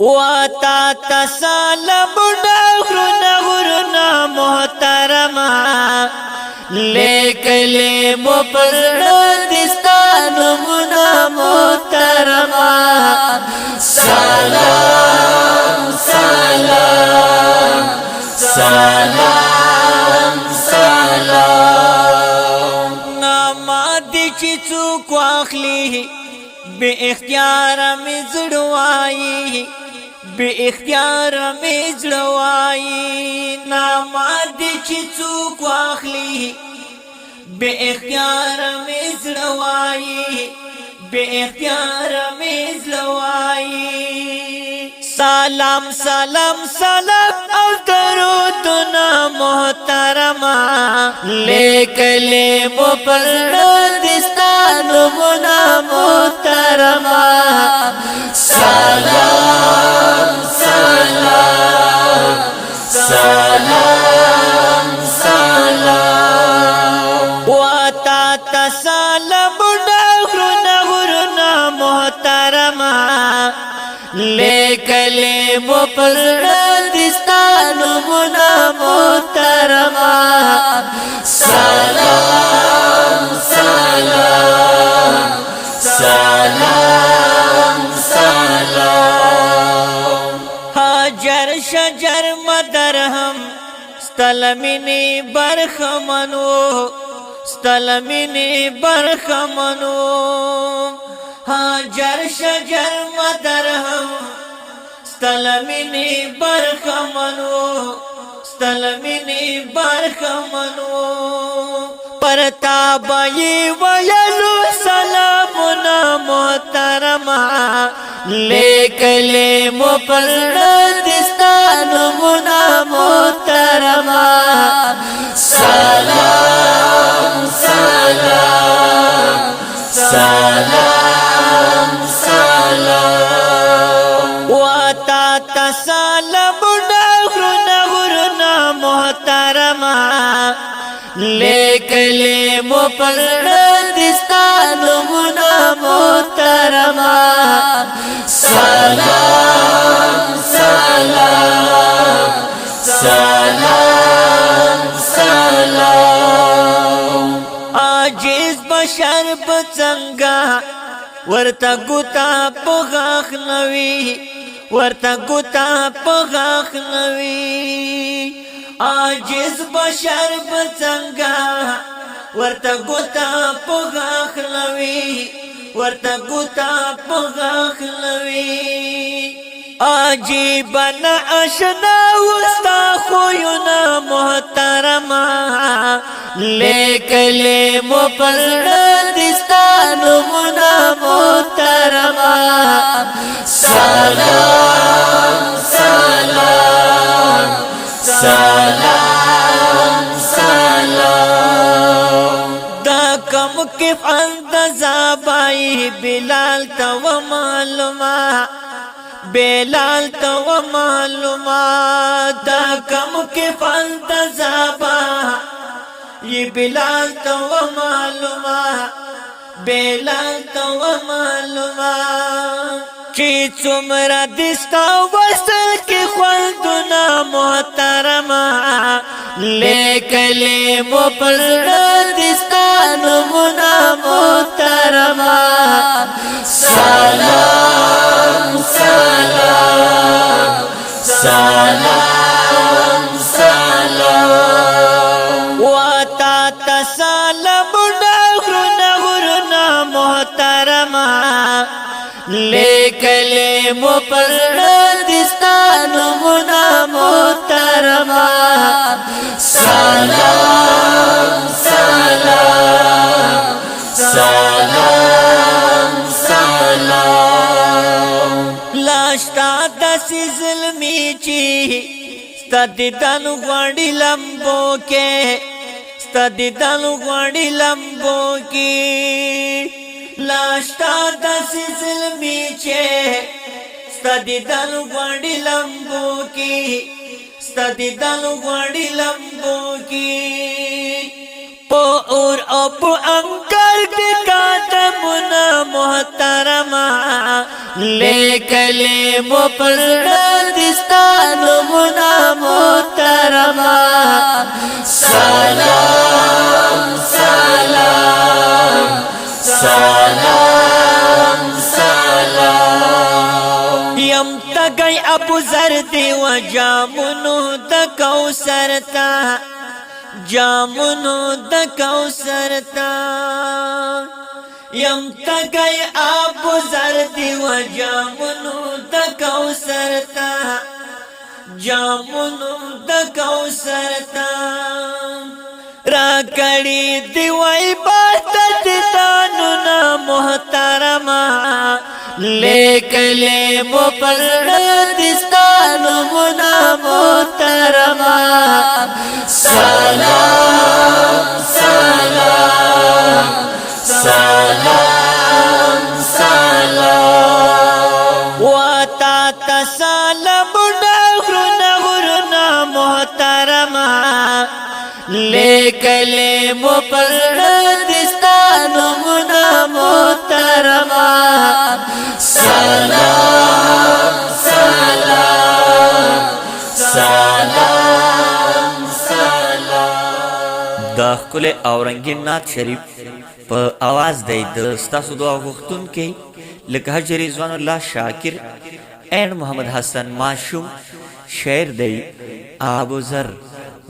واتا تسالم غرنا محترما لیکلی مپرد دستان منا محترما سلام سلام سلام سلام نامادی چی چوک واخلی بے اختیار میں زڑوائی بے اختیار میں زڑوائی نامادی چی چوک واخلی بے اختیار میں زڑوائی بے اختیار میں زڑوائی سلام سلام سلام او درودنا محترما لیکلی مپرد دستان منا محترما سلام سلام سلام سلام واتا تسالم غرنا محترما لیکلی مپرد دستان منا محترما سلام سلام سلام سلام حجر شجر مدرهم ستلمنی برخمنو ستلمنی برخمنو حجر شجر مدرهم ستلمنی برخمنو ستلمنی برخمنو پرتابائی ویلو سلامنا محترما لیکلی مپرد دستان منا محترما سلام سلام سلام سلام واتا تسالم غرنا محترما لیکلی مپرد دستان منا محترما سلام سلام سلام سلام عاجز بشر بڅنګه ورته ګوتا پغاخ نوي ورته ګوتا پغاخ نوي عاجز بشر بڅنګه ورته ګوتا پغاخ نوي ورته ګوتا پغاخ نوي عجیبن اشنا وستا خوینا محترما لیکلی مپرد دستان منا محترما سلام سلام سلام سلام دا کم کف انت زابائی بلال تو معلومہ بلال تو معلومات دا کم کے فانتزابا یہ بلال تو معلومات بلال تو معلومات چی چمرا دستا وصل کی خلدنا محترما لیکلی مپرد دستان منا محترما سلام سلام سلام سلام واتا تسالم غرنا محترما لیکلی مپرد دستان منا محترما سلام سلام سلام سلام لاشتا دسی ظلمی چی ستدیدن غوڑی لمبو کے ستدیدن غوڑی لمبو کی لاشتا دسی ظلمی چی ستدیدن غوڑی لمبو کی ستدیدن غوڑی لمبو کی پو اور اپ انکر کے کاتمنا محترما لیکلی مو پزړه دستا نومونه محترمه سلام سلام سلام سلام یم تگئی ابو ذر دی و جامونو د کوثر تا جامونو د کوثر تا یم تگئی ابو ذر دی و جامونو د کوثر تا جامونو د کوثر تا را کړي دی و عبادت تانو نا محترمه لیکلی مو پزړه دستا نومونه محترمه سلام سلام سلام سلام واتا تسلم غرنا محترمه لیکلی مو پزړه دستا نومونه محترمه سلام سلام سلام سلام دا ښکلی او رنګین نعت شریف په आवाज دی د ستاسو دعا غوښتونکی لکه حاجی رضوان الله شاکر اینڈ محمد حسن معصوم شعر دی ابو ذر